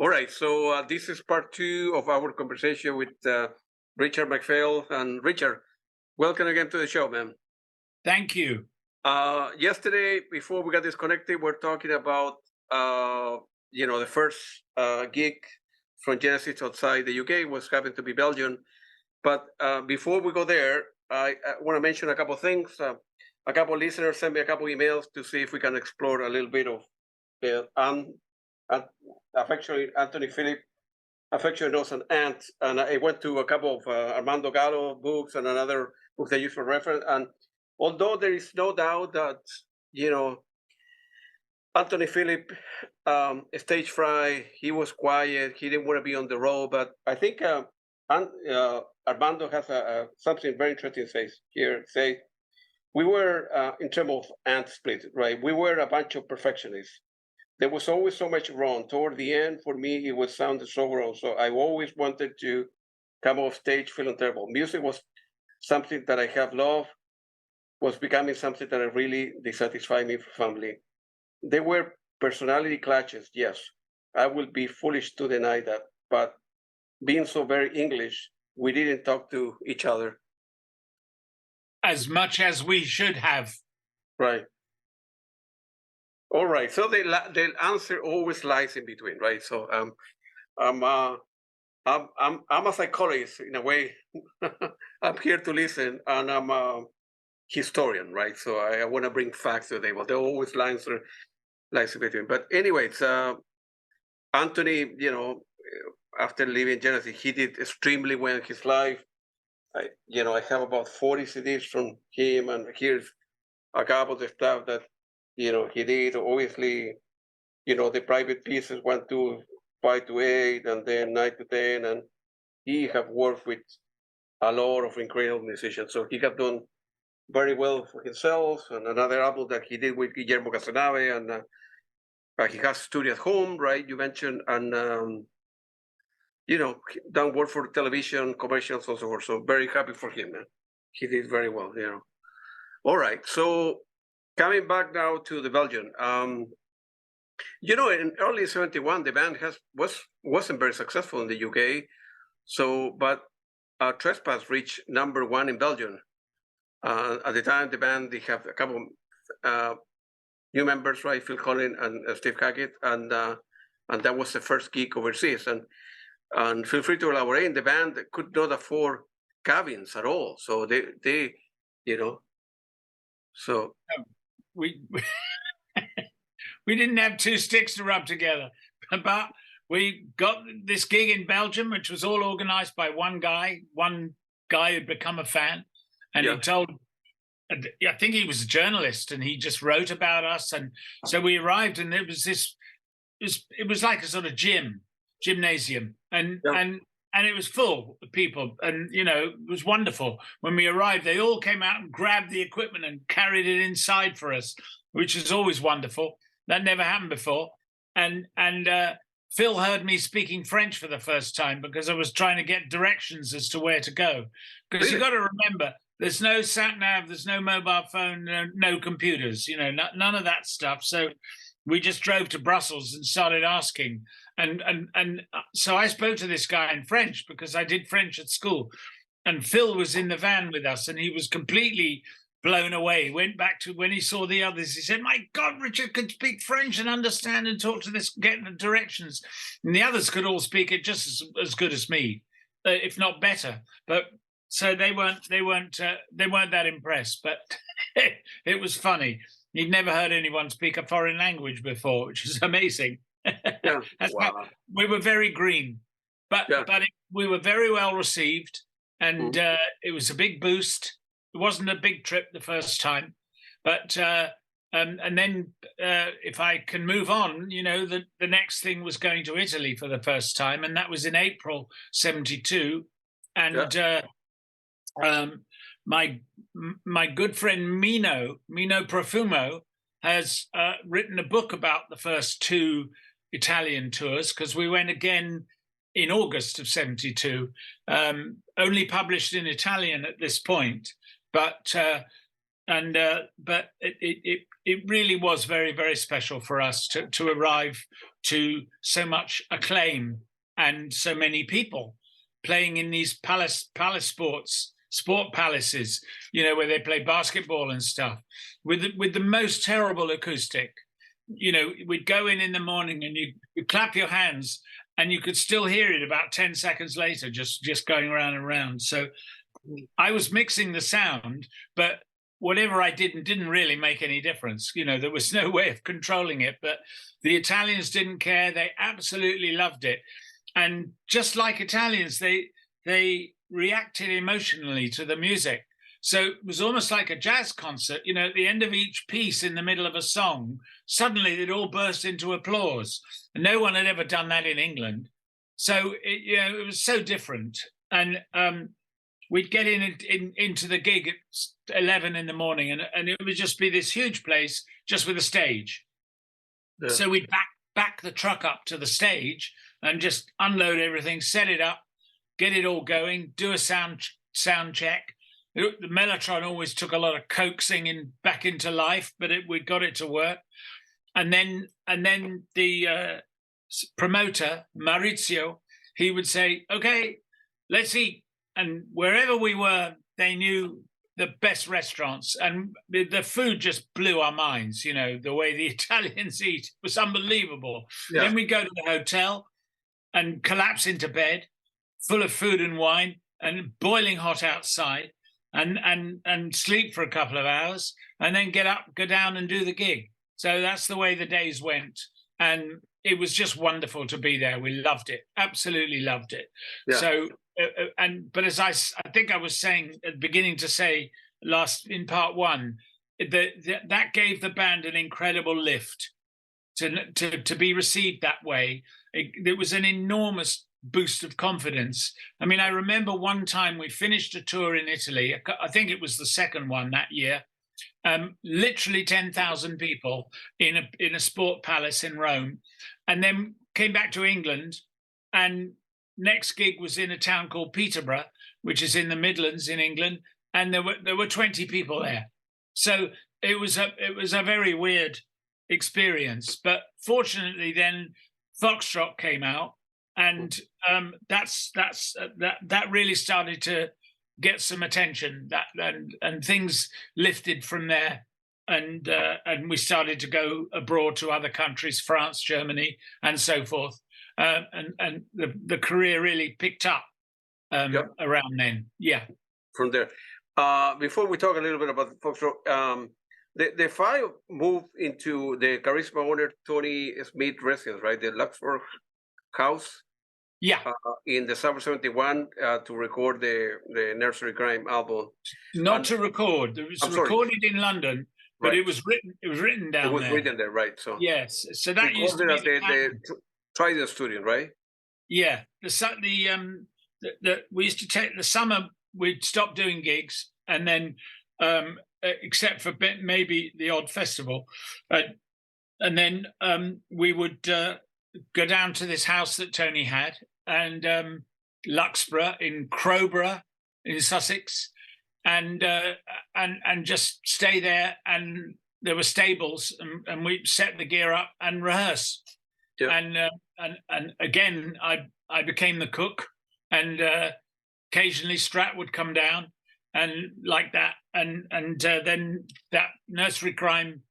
All right, so this is part 2 of our conversation with Richard Macphail. And Richard, welcome again to the show, man. Thank you. Yesterday, before we got disconnected, we're talking about, the first gig from Genesis outside the UK was happened to be Belgium. But before we go there, I want to mention a couple of things. A couple of listeners sent me a couple of emails to see if we can explore a little bit of affectionately Anthony Phillips, affectionately knows an aunt, and I went to a couple of Armando Gallo books and another book they use for reference. And although there is no doubt that Anthony Phillips, stage fright, he was quiet, he didn't want to be on the road, but I think Armando has something very interesting to say here. Say we were in terms of aunt split, right? We were a bunch of perfectionists. There was always so much wrong. Toward the end, for me, it was sounded so wrong. So I always wanted to come off stage feeling terrible. Music was something that I have loved, was becoming something that really dissatisfied me profoundly. There were personality clashes, yes. I would be foolish to deny that. But being so very English, we didn't talk to each other. As much as we should have. Right. All right, so the answer always lies in between, right? So I'm a psychologist in a way. I'm here to listen, and I'm a historian, right? So I want to bring facts to the table. There always lies in between. But anyways, Anthony, after leaving Genesis, he did extremely well in his life. I have about 40 CDs from him, and here's a couple of the stuff that he did. Obviously, the private pieces 1 to 5 to 8, and then 9 to 10, and he have worked with a lot of incredible musicians. So he have done very well for himself. And another album that he did with Guillermo Casanave, and he has studio at home, right? You mentioned, and done work for television, commercials, and so forth. So very happy for him, man. He did very well, All right, so. Coming back now to the Belgian, in early '71, the band wasn't very successful in the UK. So, but Trespass reached #1 in Belgium. At the time, the band, they have a couple new members, right? Phil Collins and Steve Hackett, and that was the first gig overseas. And feel free to elaborate. The band could not afford cabins at all, so they so. We didn't have 2 sticks to rub together, but we got this gig in Belgium, which was all organized by one guy who'd become a fan, and he told, I think he was a journalist, and he just wrote about us. And so we arrived, and it was like a sort of gymnasium, and it was full of people, and it was wonderful. When we arrived, they all came out and grabbed the equipment and carried it inside for us, which is always wonderful. That never happened before. And Phil heard me speaking French for the first time because I was trying to get directions as to where to go. Because you've got to remember, there's no sat nav, there's no mobile phone, no computers, none of that stuff. So we just drove to Brussels and started asking. And so I spoke to this guy in French because I did French at school. And Phil was in the van with us, and he was completely blown away. He went back to when he saw the others. He said, "My God, Richard could speak French and understand and talk to this, get the directions." And the others could all speak it just as good as me, if not better. But so they weren't that impressed. But it was funny. He'd never heard anyone speak a foreign language before, which is amazing. Yeah. Wow. We were very green, but we were very well received, and it was a big boost. It wasn't a big trip the first time, but and then if I can move on, the next thing was going to Italy for the first time, and that was in April '72, and my good friend Mino Profumo has written a book about the first 2 Italian tours, because we went again in August of '72, only published in Italian at this point. But And but it really was very, very special for us to arrive to so much acclaim and so many people playing in these palace sport palaces, you know, where they play basketball and stuff, with the most terrible acoustic. You know, we'd go in the morning and you clap your hands and you could still hear it about 10 seconds later, just going around and around. So I was mixing the sound, but whatever I didn't really make any difference. You know, there was no way of controlling it, but the Italians didn't care. They absolutely loved it. And just like Italians, they reacted emotionally to the music. So it was almost like a jazz concert. You know, at the end of each piece, in the middle of a song, suddenly they'd all burst into applause. And no one had ever done that in England. So it was so different. And we'd get into the gig at 11 in the morning, and it would just be this huge place just with a stage. Yeah. So we'd back the truck up to the stage and just unload everything, set it up, get it all going, do a sound check. The Mellotron always took a lot of coaxing back into life, but we got it to work. And then the promoter, Maurizio, he would say, "Okay, let's eat." And wherever we were, they knew the best restaurants, and the food just blew our minds. You know, the way the Italians eat was unbelievable. Yeah. Then we go to the hotel and collapse into bed, full of food and wine, and boiling hot outside, and sleep for a couple of hours, and then get up, go down, and do the gig. So that's the way the days went, and it was just wonderful to be there. We loved it, absolutely loved it. Yeah. So. But as I think I was saying at the beginning to say in part one, that gave the band an incredible lift to be received that way. It was an enormous boost of confidence. I mean, I remember one time we finished a tour in Italy. I think it was the second one that year. Literally 10,000 people in a sport palace in Rome, and then came back to England, and next gig was in a town called Peterborough, which is in the Midlands in England, and there were 20 people there. So it was a very weird experience. But fortunately, then Foxtrot came out, and that really started to get some attention. And things lifted from there, and we started to go abroad to other countries, France, Germany, and so forth. And the career really picked up around then. Yeah. From there. Before we talk a little bit about Foxtrot, the five moved into the Charisma owner Tony Smith residence, right? The Luxford House. Yeah. In the summer '71 to record the Nursery Cryme album. Not to record. It was recorded in London, but right. It was written down there. It was written there, right? So yes. So that used to be Try the studio, right? Yeah, we used to take the summer. We'd stop doing gigs, and then, except for maybe the odd festival, and then we would go down to this house that Tony had, and Luxborough in Crowborough in Sussex, and just stay there. And there were stables, and we set the gear up and rehearse. Yeah. And again, I became the cook, and occasionally Strat would come down, and like that, and then that Nursery Cryme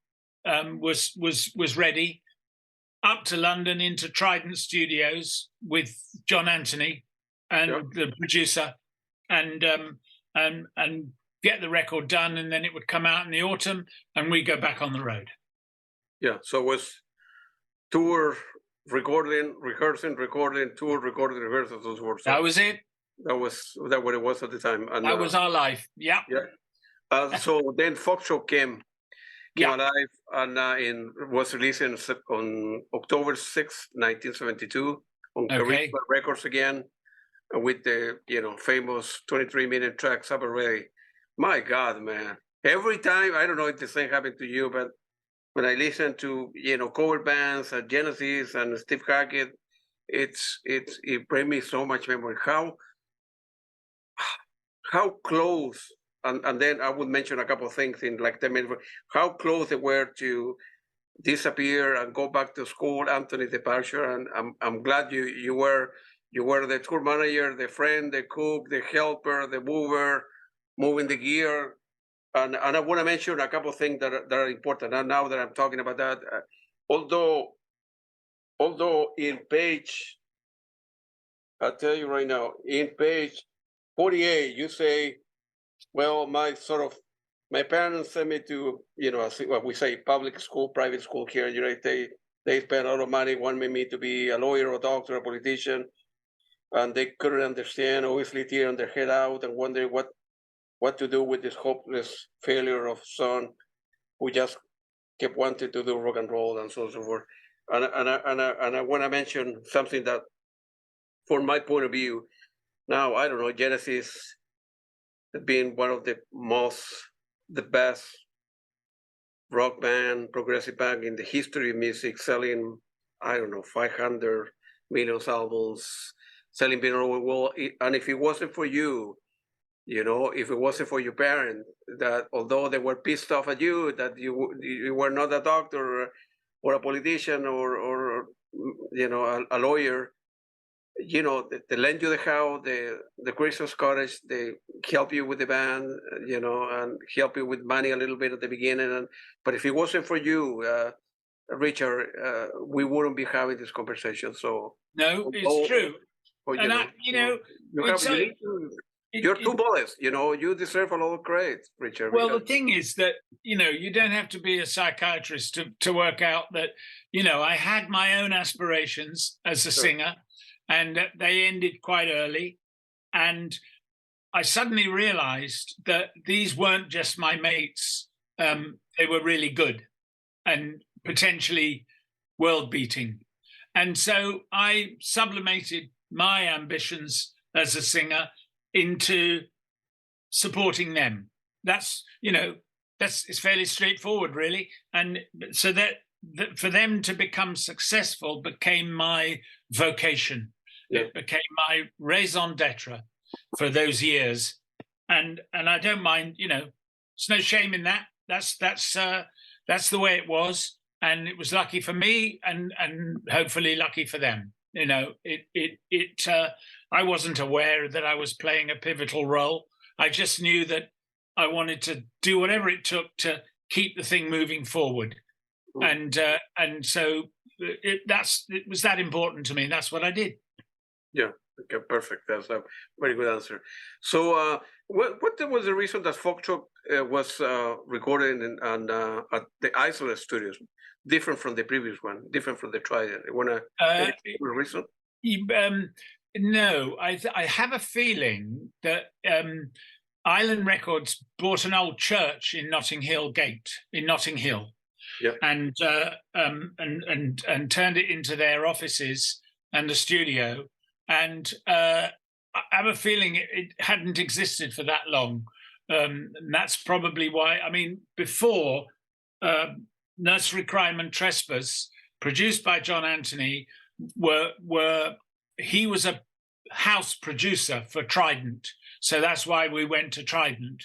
was ready, up to London into Trident Studios with John Anthony and the producer, and get the record done, and then it would come out in the autumn, and we'd go back on the road. Yeah, so it was tour. Recording, rehearsing, recording, tour, recording, rehearsing. Those were that was it. That what it was at the time. And that was our life. Yeah. Yeah. So then Foxtrot came alive, and was released on October 6th, 1972 on Charisma Records again, with the famous 23-minute track "Supper Ready." My God, man! Every time, I don't know if the same happened to you, but when I listen to cover bands and Genesis and Steve Hackett, it brings me so much memory. How close and then I would mention a couple of things in like 10 minutes. How close they were to disappear and go back to school, Anthony's departure, and I'm glad you were the tour manager, the friend, the cook, the helper, the mover, moving the gear, and I want to mention a couple of things that are important. And now that I'm talking about that, although in page, I'll tell you right now, in page 48, you say, well, my parents sent me to, what we say, public school, private school here in the United States. They spent a lot of money wanting me to be a lawyer, a doctor, a politician, and they couldn't understand, obviously tearing their head out and wondering what to do with this hopeless failure of son who just kept wanting to do rock and roll and so forth. And I want to mention something that, from my point of view, now, I don't know, Genesis being one of the best rock band, progressive band in the history of music, selling, I don't know, 500 million albums, selling being all over the world. And if it wasn't for you, if it wasn't for your parents, that although they were pissed off at you, that you were not a doctor or a politician or a lawyer, they lend you the house, the Christmas cottage, they help you with the band, and help you with money a little bit at the beginning. But if it wasn't for you, Richard, we wouldn't be having this conversation. So no, it's true. You're two bullets. You deserve a lot of credit, Richard. Well, the thing is that you don't have to be a psychiatrist to work out that I had my own aspirations as a singer. And they ended quite early. And I suddenly realized that these weren't just my mates. They were really good and potentially world-beating. And so I sublimated my ambitions as a singer into supporting them. It's fairly straightforward, really. And so that for them to become successful became my vocation. Yeah. It became my raison d'etre for those years, and I don't mind. There's no shame in that. That's the way it was, and it was lucky for me, and hopefully lucky for them. I wasn't aware that I was playing a pivotal role. I just knew that I wanted to do whatever it took to keep the thing moving forward, and so it was that important to me. And that's what I did. Yeah, okay, perfect. That's a very good answer. So, what was the reason that Foxtrot was recorded at the Isolate Studios, different from the previous one, different from the Trident? You want to reason? No, I have a feeling that Island Records bought an old church in Notting Hill, yeah, and turned it into their offices and the studio. And I have a feeling it hadn't existed for that long. And that's probably why. I mean, before Nursery, Cryme and Trespass, produced by John Anthony, he was a house producer for Trident. So that's why we went to Trident.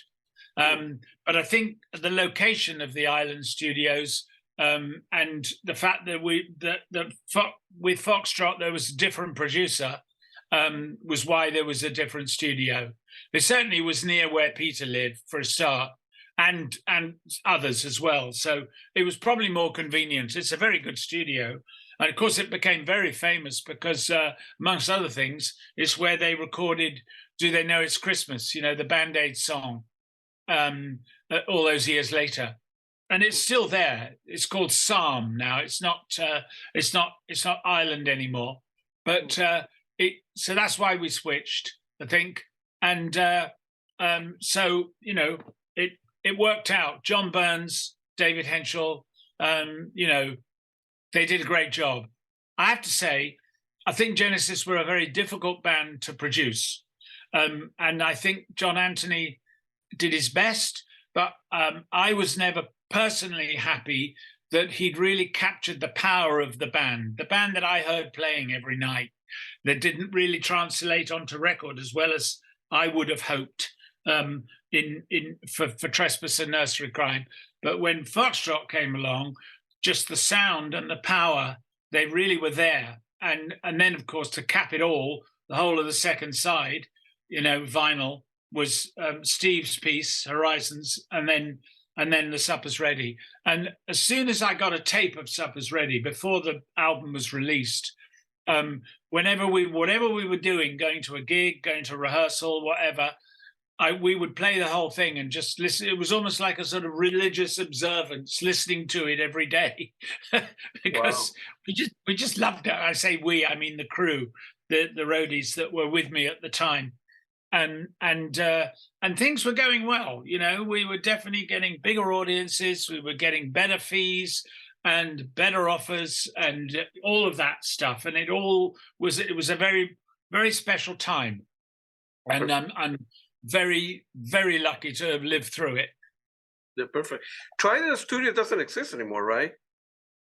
But I think the location of the Island Studios and the fact that with Foxtrot there was a different producer was why there was a different studio. It certainly was near where Peter lived for a start, and others as well. So it was probably more convenient. It's a very good studio. And of course, it became very famous because, amongst other things, it's where they recorded Do They Know It's Christmas, the Band-Aid song, all those years later. And it's still there. It's called Psalm now. It's not Island anymore. But so that's why we switched, I think. And so, it worked out. John Burns, David Henschel, they did a great job. I have to say, I think Genesis were a very difficult band to produce. And I think John Anthony did his best, but I was never personally happy that he'd really captured the power of the band that I heard playing every night, that didn't really translate onto record as well as I would have hoped. for Trespass and Nursery Cryme. But when Foxtrot came along, just the sound and the power, they really were there. And then, of course, to cap it all, the whole of the second side, vinyl, was Steve's piece, Horizons, and then The Supper's Ready. And as soon as I got a tape of Supper's Ready, before the album was released, whatever we were doing, going to a gig, going to rehearsal, whatever, we would play the whole thing and just listen. It was almost like a sort of religious observance, listening to it every day, because we just loved it. I say we, I mean the crew, the roadies that were with me at the time, and things were going well. We were definitely getting bigger audiences. We were getting better fees and better offers and all of that stuff. And it was a very, very special time, and I'm very, very lucky to have lived through it. Yeah, perfect. Trident Studio doesn't exist anymore, right?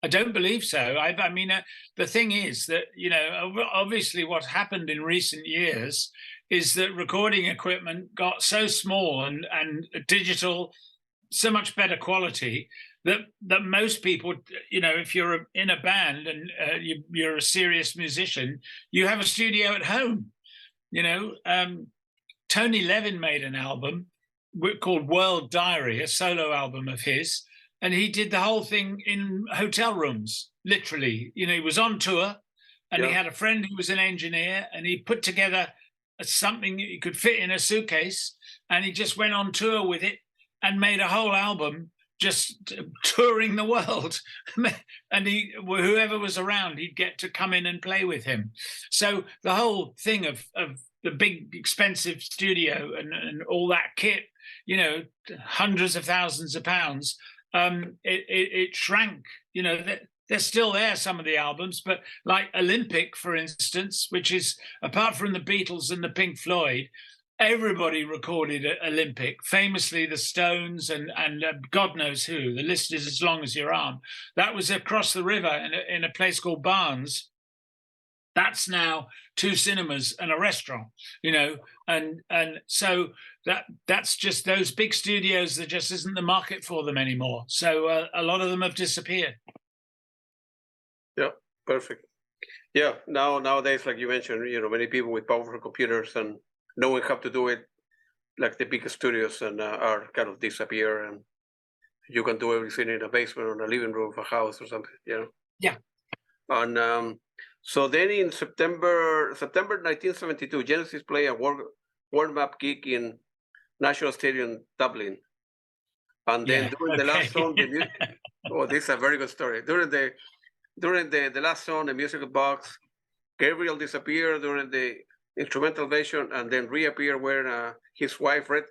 I don't believe so. I mean, the thing is that, obviously what happened in recent years is that recording equipment got so small and digital, so much better quality that most people, if you're in a band and you're a serious musician, you have a studio at home, Tony Levin made an album called World Diary, a solo album of his, and he did the whole thing in hotel rooms, literally. He was on tour, and he had a friend who was an engineer, and he put together something he could fit in a suitcase, and he just went on tour with it and made a whole album just touring the world. And whoever was around, he'd get to come in and play with him. So the whole thing of the big expensive studio and all that kit, hundreds of thousands of pounds, it shrank. They're still there, some of the albums, but like Olympic, for instance, which is, apart from the Beatles and the Pink Floyd, everybody recorded at Olympic, famously the Stones and God knows who. The list is as long as your arm. That was across the river in a place called Barnes. That's now 2 cinemas and a restaurant, and so that's just those big studios. There just isn't the market for them anymore. So a lot of them have disappeared. Yeah, perfect. Yeah, nowadays, like you mentioned, many people with powerful computers and knowing how to do it, like the big studios, and are kind of disappear, and you can do everything in a basement or a living room of a house or something. Yeah. And so then in September 1972, Genesis played a warm-up gig in National Stadium, Dublin. And then during the last song, this is a very good story. During the last song, the musical box, Gabriel disappeared during the instrumental version and then reappeared wearing his wife red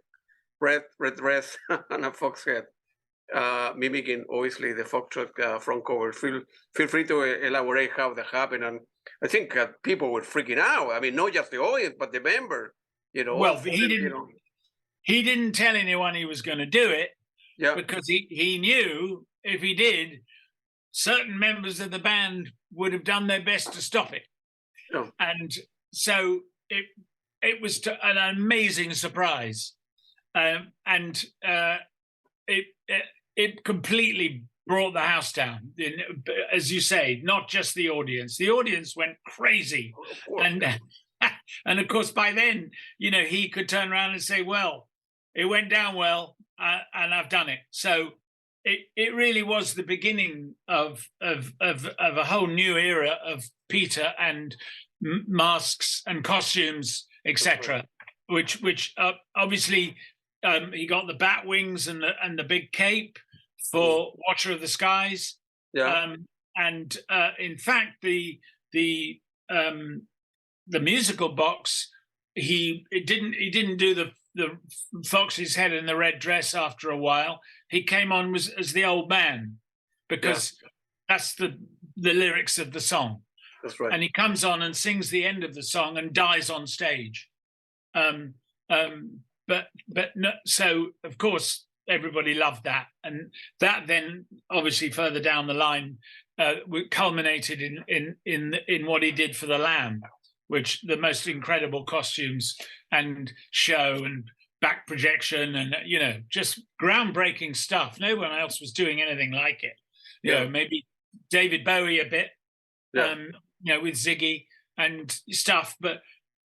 dress and a fox head, mimicking obviously the Foxtrot front cover. Feel free to elaborate how that happened. And I think people were freaking out. I mean, not just the audience, but the member. Well, he didn't tell anyone he was going to do it. Yeah. Because he knew if he did, certain members of the band would have done their best to stop it. Yeah. And so it was an amazing surprise, and it completely brought the house down. As you say, not just the audience. The audience went crazy, and of course by then, he could turn around and say, "Well, it went down well, and I've done it." So it really was the beginning of a whole new era of Peter and masks and costumes, etc. Which obviously he got the bat wings and the big cape for Watcher of the Skies. Yeah. And in fact, the musical box, he didn't do the Fox's head in the red dress after a while. He came on as the old man, because that's the lyrics of the song. That's right. And he comes on and sings the end of the song and dies on stage. But no, so of course everybody loved that, and that then obviously further down the line culminated in what he did for the Lamb, which the most incredible costumes and show and back projection, and just groundbreaking stuff. No one else was doing anything like it. You know, maybe David Bowie a bit, with Ziggy and stuff, but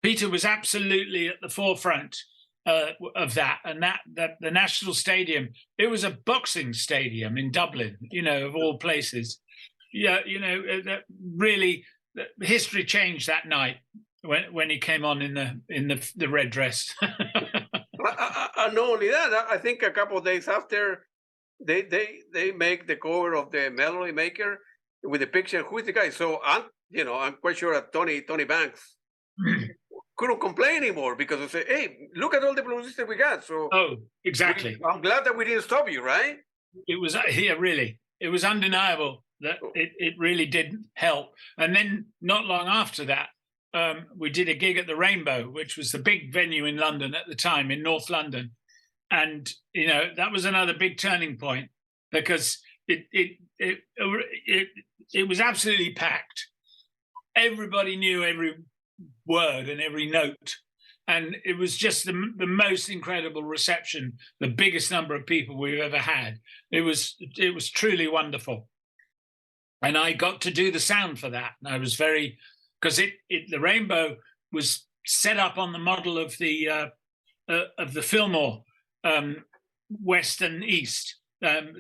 Peter was absolutely at the forefront of that. And that the National Stadium, it was a boxing stadium in Dublin, of all places. Yeah, that really history changed that night when he came on in the red dress. Not only that, I think a couple of days after, they make the cover of the Melody Maker with the picture. Who is the guy? So I'm quite sure that Tony Banks couldn't complain anymore, because they say, "Hey, look at all the bluesists that we got." So exactly. I'm glad that we didn't stop you, right? It was really. It was undeniable that it really did help. And then not long after that, we did a gig at the Rainbow, which was the big venue in London at the time, in North London. And, that was another big turning point, because it was absolutely packed. Everybody knew every word and every note. And it was just the most incredible reception, the biggest number of people we've ever had. It was truly wonderful. And I got to do the sound for that. And I was because the Rainbow was set up on the model of the Fillmore, West and East.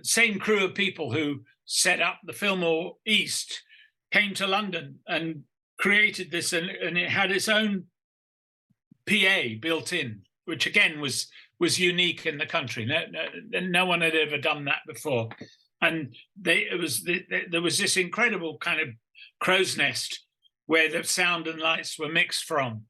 Same crew of people who set up the Fillmore East came to London and created this, and it had its own PA built in, which again was unique in the country. No one had ever done that before. And there was this incredible kind of crow's nest where the sound and lights were mixed from.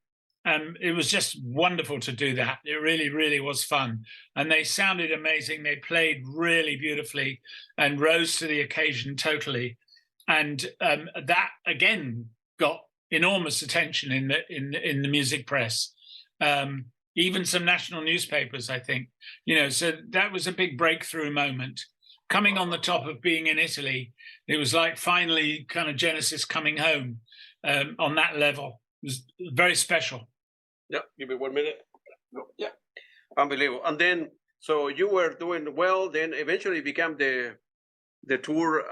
It was just wonderful to do that. It really, really was fun. And they sounded amazing. They played really beautifully and rose to the occasion totally. And that, again, got enormous attention in the music press. Even some national newspapers, I think. So that was a big breakthrough moment. Coming on the top of being in Italy, it was like finally kind of Genesis coming home on that level. It was very special. Yeah, give me 1 minute. Yeah, unbelievable. And then, so you were doing well, then eventually became the tour,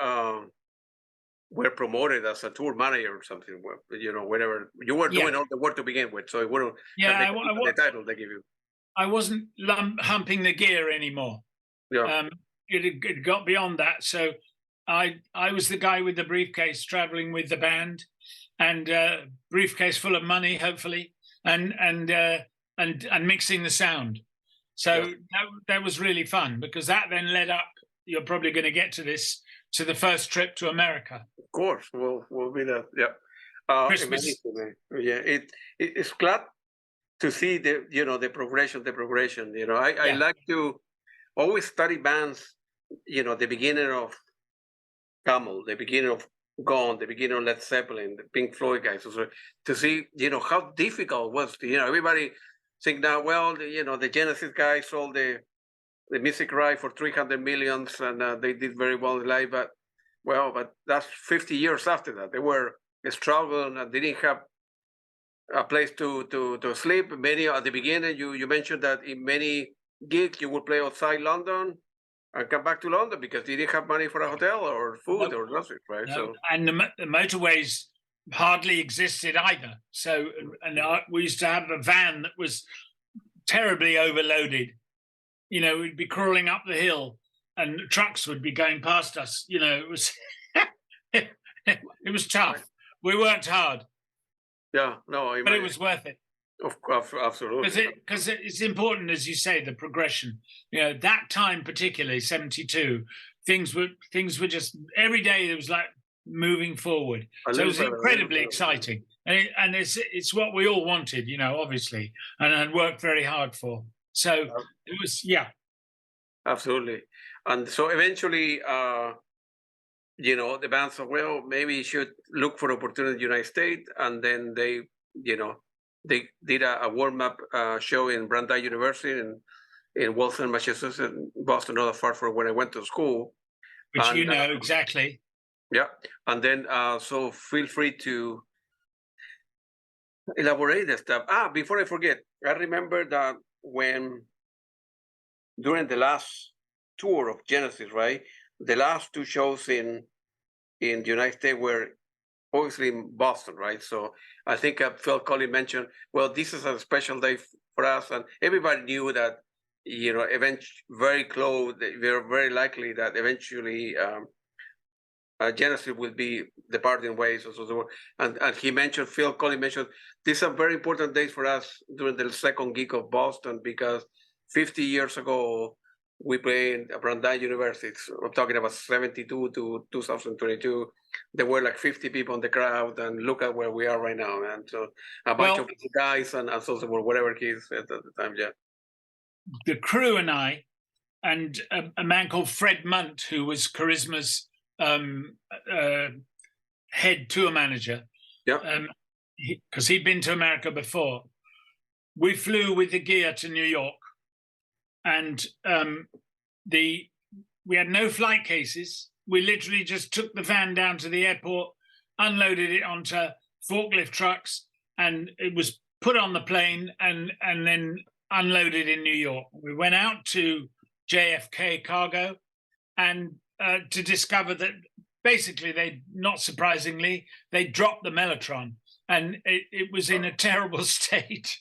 were promoted as a tour manager or something, whatever. You were doing all the work to begin with, so it wouldn't the title they give you. I wasn't humping the gear anymore. Yeah. It got beyond that. So I was the guy with the briefcase traveling with the band, and briefcase full of money, hopefully, and mixing the sound. So that was really fun, because that then led up. You're probably going to get to this, to the first trip to America. Of course, we'll be there. Yeah, Christmas. Yeah, it's glad to see the progression. I like to always study bands. The beginning of Camel, the beginning of Gone, the beginning of Led Zeppelin, the Pink Floyd guys, so to see how difficult it was. Everybody think now, well, the Genesis guys sold the music right for 300 million, and they did very well in life, but that's 50 years after that. They were struggling, and they didn't have a place to sleep. Many at the beginning, you mentioned that in many gigs you would play outside London and come back to London because they didn't have money for a hotel or food or nothing, right? No. So, and the motorways hardly existed either. So, we used to have a van that was terribly overloaded. We'd be crawling up the hill, and trucks would be going past us. It was it was tough. We worked hard. Yeah, no, but it was worth it. Of course, absolutely. Because it's important, as you say, the progression. That time particularly, 72, things were just every day. It was like moving forward. So it was incredibly exciting, and it's what we all wanted, obviously, and worked very hard for. So it was, absolutely. And so eventually, the band said, well, maybe you should look for opportunity in the United States, and then they did a warm-up show in Brandeis University in Waltham, Massachusetts, and Boston, not far from where I went to school. Which exactly. Yeah, and then so feel free to elaborate the stuff. Before I forget, I remember that when during the last tour of Genesis, right? The last two shows in the United States were obviously in Boston, right? So I think Phil Collins mentioned, well, this is a special day for us, and everybody knew that, very close, we're very likely that eventually Genesis will be departing ways. And he mentioned, Phil Collins mentioned, these are very important days for us during the second gig of Boston, because 50 years ago, we played at Brandeis University. I'm talking about 72 to 2022. There were like 50 people in the crowd, and look at where we are right now, man. So a bunch of guys and so forth, whatever kids at the time, yeah. The crew and I, and a man called Fred Munt, who was Charisma's head tour manager, because he'd been to America before. We flew with the gear to New York, and we had no flight cases. We literally just took the van down to the airport, unloaded it onto forklift trucks, and it was put on the plane and then unloaded in New York. We went out to JFK Cargo, and to discover that basically not surprisingly, they dropped the Mellotron, and it was in a terrible state.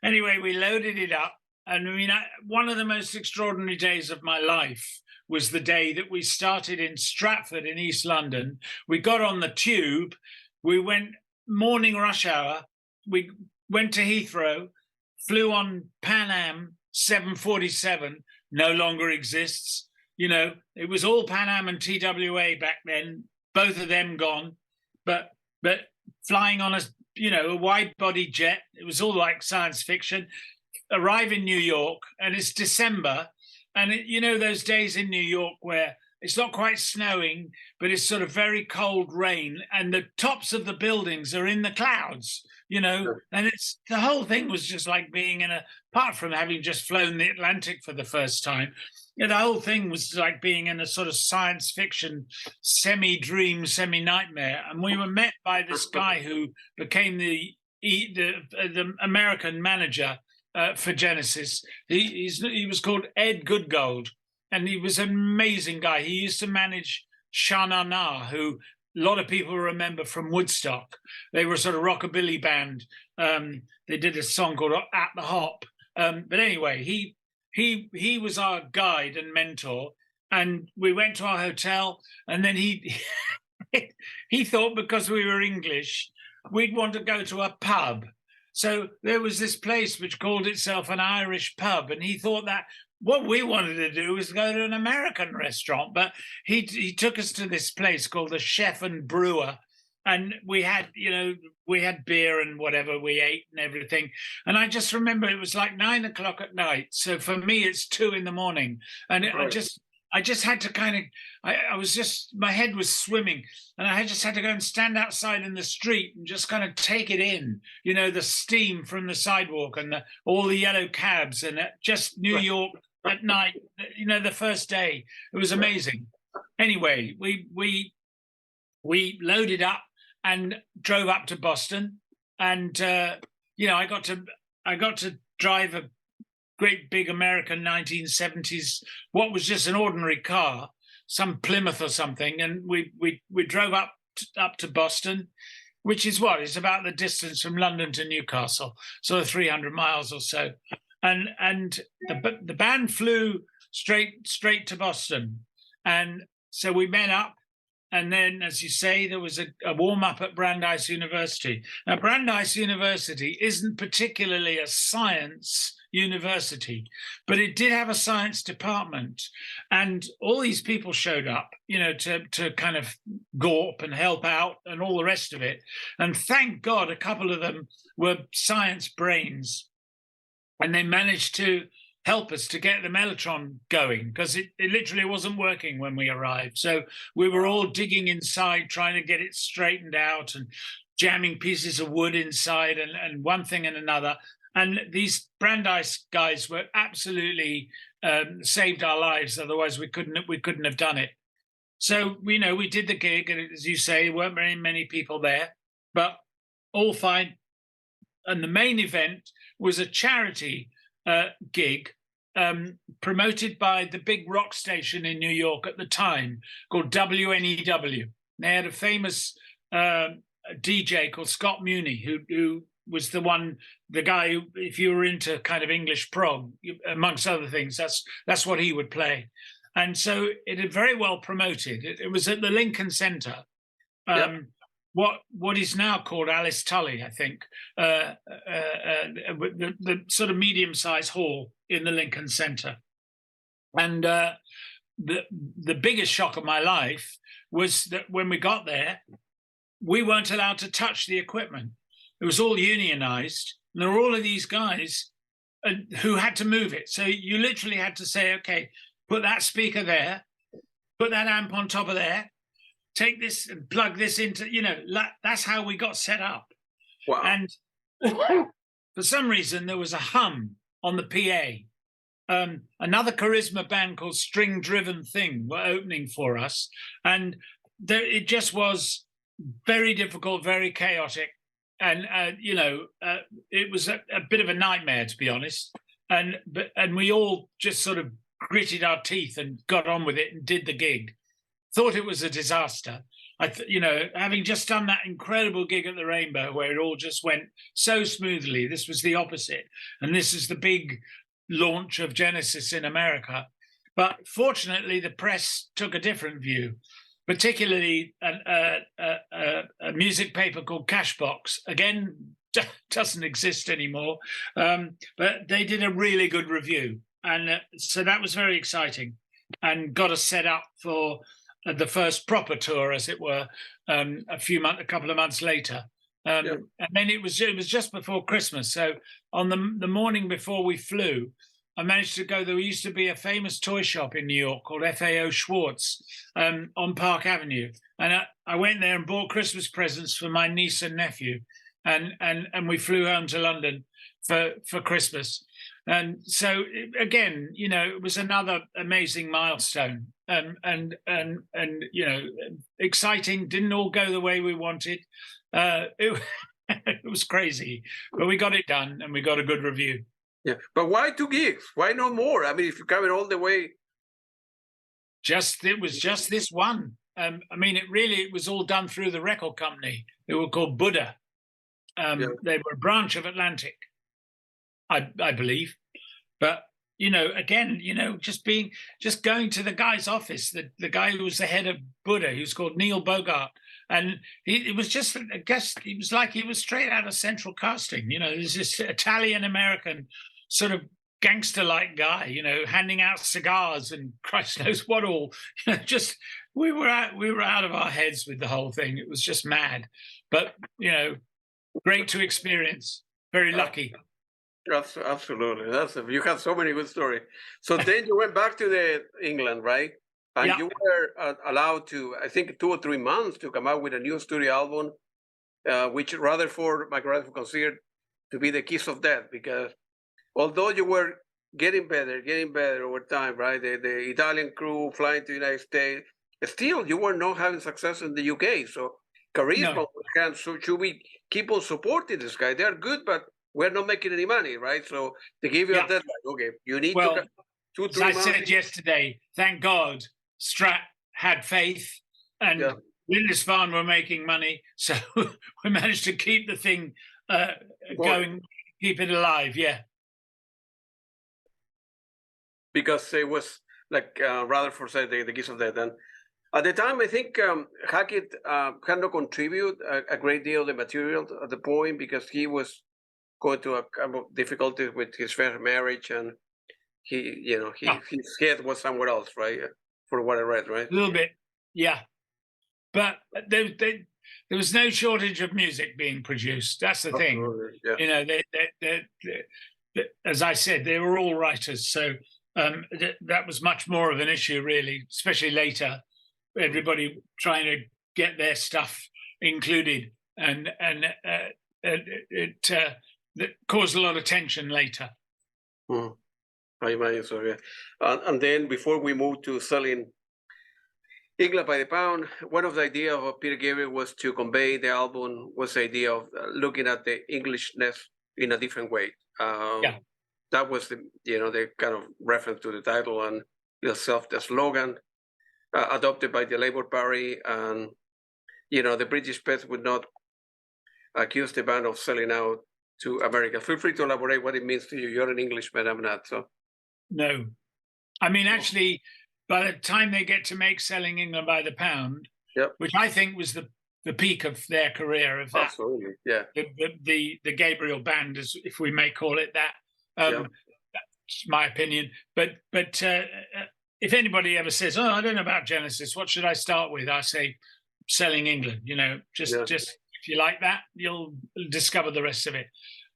Anyway, we loaded it up. And I mean, one of the most extraordinary days of my life was the day that we started in Stratford in East London. We got on the tube, we went morning rush hour, we went to Heathrow, flew on Pan Am 747, no longer exists. It was all Pan Am and TWA back then, both of them gone, but flying on a wide body jet. It was all like science fiction. Arrive in New York, and it's December, and those days in New York where it's not quite snowing, but it's sort of very cold rain, and the tops of the buildings are in the clouds, and it's the whole thing was just like being apart from having just flown the Atlantic for the first time, the whole thing was like being in a sort of science fiction semi-dream, semi-nightmare. And we were met by this guy who became the American manager for Genesis. He was called Ed Goodgold, and he was an amazing guy. He used to manage Sha Na Na, who a lot of people remember from Woodstock. They were a sort of rockabilly band. They did a song called At the Hop. But anyway, he was our guide and mentor, and we went to our hotel, and then he thought because we were English, we'd want to go to a pub. So there was this place which called itself an Irish pub, and he thought that what we wanted to do was go to an American restaurant. But he took us to this place called the Chef and Brewer, and we had beer and whatever we ate and everything. And I just remember it was like 9 o'clock at night. So for me, it's 2 a.m, and I just had to kind of, my head was swimming, and I just had to go and stand outside in the street and just kind of take it in, the steam from the sidewalk and all the yellow cabs, and just New York at night, the first day. It was amazing. Anyway, we loaded up and drove up to Boston, and I got to drive a great big American 1970s, what was just an ordinary car, some Plymouth or something, and we drove up to Boston, which is it's about the distance from London to Newcastle, sort of 300 miles or so, and the band flew straight to Boston, and so we met up. And then, as you say, there was a warm-up at Brandeis University. Now, Brandeis University isn't particularly a science university, but it did have a science department. And all these people showed up, to kind of gawp and help out and all the rest of it. And thank God a couple of them were science brains. And they managed to help us to get the Mellotron going, because it literally wasn't working when we arrived. So we were all digging inside, trying to get it straightened out and jamming pieces of wood inside and one thing and another. And these Brandeis guys were absolutely saved our lives. Otherwise, we couldn't have done it. So, we did the gig, and as you say, there weren't very many people there, but all fine. And the main event was a charity gig promoted by the big rock station in New York at the time called WNEW. They had a famous DJ called Scott Muni, who was the guy who, if you were into kind of English prog, amongst other things, that's what he would play. And so it had very well promoted. It was at the Lincoln Center. What is now called Alice Tully, I think, the sort of medium-sized hall in the Lincoln Center. And the biggest shock of my life was that when we got there, we weren't allowed to touch the equipment. It was all unionized, and there were all of these guys who had to move it. So you literally had to say, okay, put that speaker there, put that amp on top of there, take this and plug this into, that's how we got set up. Wow. And for some reason, there was a hum on the PA. Another charisma band called String Driven Thing were opening for us. And it just was very difficult, very chaotic. And, it was a bit of a nightmare, to be honest. And we all just sort of gritted our teeth and got on with it and did the gig. Thought it was a disaster. Having just done that incredible gig at the Rainbow where it all just went so smoothly, this was the opposite. And this is the big launch of Genesis in America. But fortunately, the press took a different view, particularly a music paper called Cashbox. Again, doesn't exist anymore. But they did a really good review. And so that was very exciting and got us set up for the first proper tour, as it were, a couple of months later. And then it was just before Christmas. So on the morning before we flew, I managed to go. There used to be a famous toy shop in New York called FAO Schwartz on Park Avenue. And I went there and bought Christmas presents for my niece and nephew. And we flew home to London for Christmas. And so again, it was another amazing milestone, and exciting. Didn't all go the way we wanted. It was crazy, but we got it done, and we got a good review. Yeah, but why 2 gigs? Why no more? I mean, if you're coming all the way, it was just this one. It was all done through the record company. They were called Buddha. They were a branch of Atlantic, I believe. But, again, just going to the guy's office, the guy who was the head of Buddha, he was called Neil Bogart. And it was just, I guess, he was like he was straight out of Central Casting. There's this Italian-American sort of gangster-like guy, handing out cigars and Christ knows what all. We were out of our heads with the whole thing. It was just mad. But, great to experience. Very lucky. Absolutely. You have so many good stories. So then you went back to England, right? And you were allowed to, I think, 2 or 3 months to come out with a new studio album, which Rutherford Macphail considered to be the kiss of death, because although you were getting better over time, right? The Italian crew flying to the United States, still you were not having success in the UK. So charisma, so should we keep on supporting this guy? They're good, but we're not making any money, right? So they give you a deadline. Okay, you need to 2, 3 months. As I said yesterday, thank God Strat had faith and Lindisfarne were making money. So we managed to keep the thing going, keep it alive, Because it was, like Rutherford said, the kiss of death. And at the time, I think Hackett had not contributed a great deal of the material at the point, because he was going to a kind of difficulties with his first marriage, and his head was somewhere else, right? For what I read, right? A little bit, yeah. But there was no shortage of music being produced. That's the thing. Yeah. As I said, they were all writers, so that was much more of an issue, really, especially later. Everybody trying to get their stuff included, and it caused a lot of tension later. I imagine so, yeah. And then before we moved to selling England by the pound, one of the ideas of Peter Gabriel was to convey the album, was the idea of looking at the Englishness in a different way. that was the kind of reference to the title and itself, the slogan adopted by the Labour Party, and the British press would not accuse the band of selling out to America. Feel free to elaborate what it means to you. You're an Englishman, I'm not. So no, I mean, actually, by the time they get to make Selling England by the Pound, which I think was the peak of their career, of that, absolutely, yeah, the Gabriel band, as if we may call it that. That's my opinion. But if anybody ever says, "Oh, I don't know about Genesis, what should I start with?" I say, Selling England. Just if you like that, you'll discover the rest of it.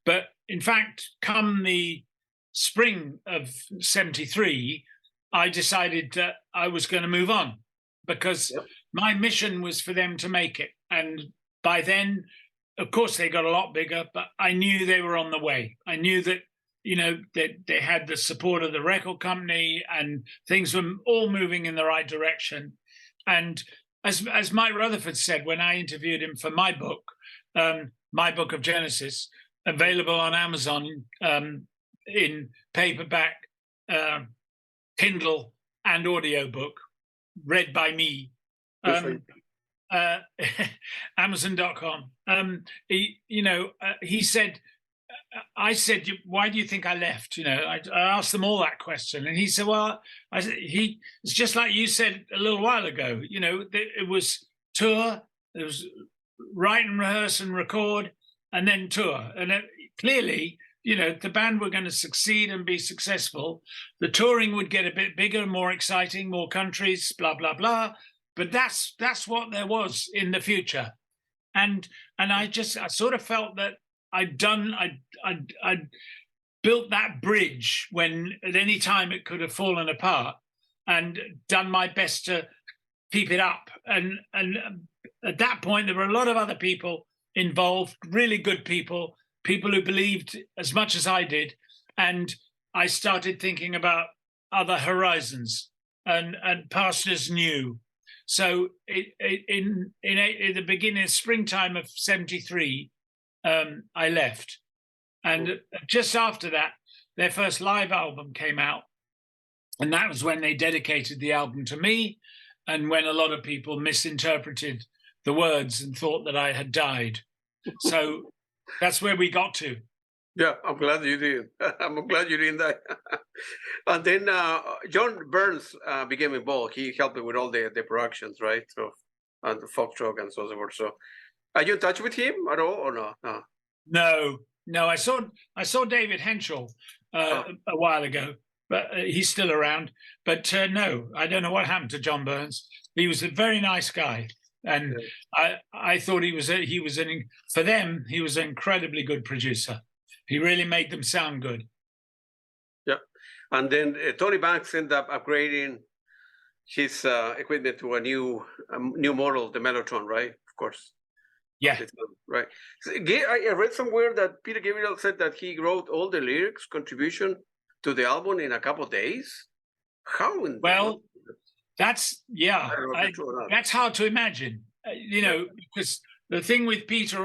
But in fact, come the spring of '73, I decided that I was going to move on, because my mission was for them to make it. And by then, of course, they got a lot bigger, but I knew they were on the way. I knew that, that they had the support of the record company and things were all moving in the right direction. And as Mike Rutherford said when I interviewed him for my book of Genesis, available on Amazon in paperback, Kindle, and audiobook, read by me, Amazon.com. He said, I said, "Why do you think I left?" I asked them all that question, and he said, "Well, it's just like you said a little while ago. It was tour, it was write and rehearse and record, and then tour. And clearly, the band were going to succeed and be successful. The touring would get a bit bigger, more exciting, more countries, blah blah blah. But that's what there was in the future, and I sort of felt that I'd built that bridge when at any time it could have fallen apart, and done my best to keep it up. And at that point, there were a lot of other people involved, really good people who believed as much as I did. And I started thinking about other horizons and pastures new. So in the beginning, springtime of '73, I left. And just after that, their first live album came out. And that was when they dedicated the album to me, and when a lot of people misinterpreted the words and thought that I had died. So that's where we got to. Yeah, I'm glad you did. I'm glad you didn't die. And then John Burns became involved. He helped me with all the productions, right? So, and the Foxtrot and so forth. So, are you in touch with him at all, or no? No. I saw David Henschel a while ago, but he's still around. But no, I don't know what happened to John Burns. He was a very nice guy, and I thought he was an incredibly good producer. He really made them sound good. Yeah, and then Tony Banks ended up upgrading his equipment to a new model, the Mellotron, right? Of course. Yeah. Right. So, I read somewhere that Peter Gabriel said that he wrote all the lyrics contribution to the album in a couple of days. How? Well, that's hard to imagine. Because the thing with Peter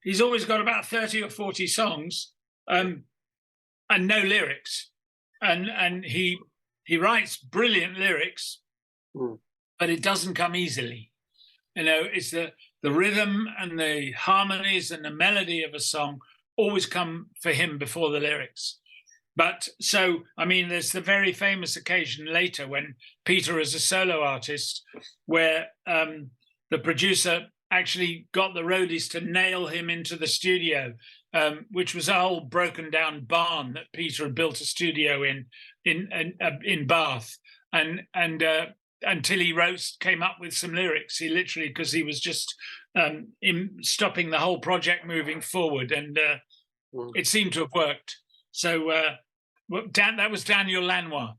he's always got about 30 or 40 songs, and no lyrics, and he writes brilliant lyrics, but it doesn't come easily. It's the rhythm and the harmonies and the melody of a song always come for him before the lyrics. But so, I mean, there's the very famous occasion later when Peter is a solo artist, where the producer actually got the roadies to nail him into the studio, which was a whole broken down barn that Peter had built a studio in Bath, and until he came up with some lyrics. He literally, because he was just stopping the whole project moving forward, and it seemed to have worked. So that was Daniel Lanois,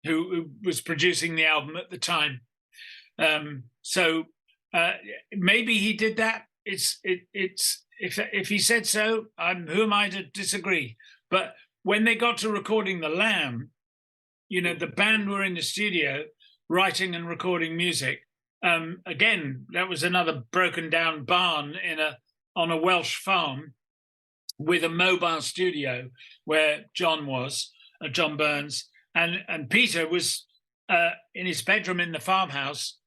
who was producing the album at the time. So maybe he did that. It's if he said so, who am I to disagree? But when they got to recording The Lamb, the band were in the studio writing and recording music. Again, that was another broken down barn on a Welsh farm. with a mobile studio where John was, John Burns, and Peter was in his bedroom in the farmhouse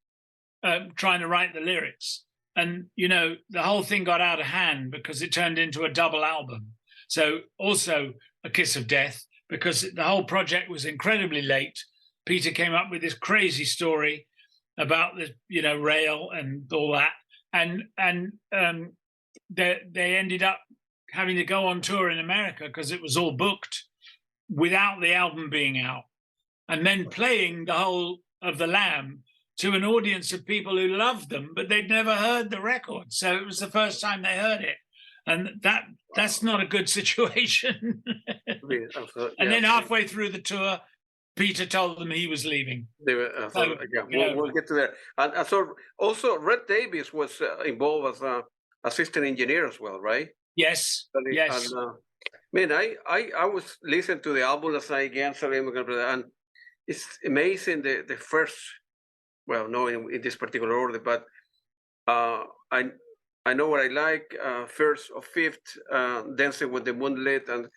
trying to write the lyrics. And, you know, the whole thing got out of hand because it turned into a double album. So also A Kiss of Death, because the whole project was incredibly late. Peter came up with this crazy story about the, you know, rail and all that. And they ended up having to go on tour in America because it was all booked without the album being out. And then playing the whole of The Lamb to an audience of people who loved them, but they'd never heard the record. So it was the first time they heard it. And that's not a good situation. And then halfway through the tour, Peter told them he was leaving. They were, we'll get to that. And so also Red Davies was involved as assistant engineer as well, right? Yes, yes. And, man, I was listening to the album last night again, and it's amazing the first, well, no in this particular order, but I know what I like, first or fifth, Dancing with the Moonlit, and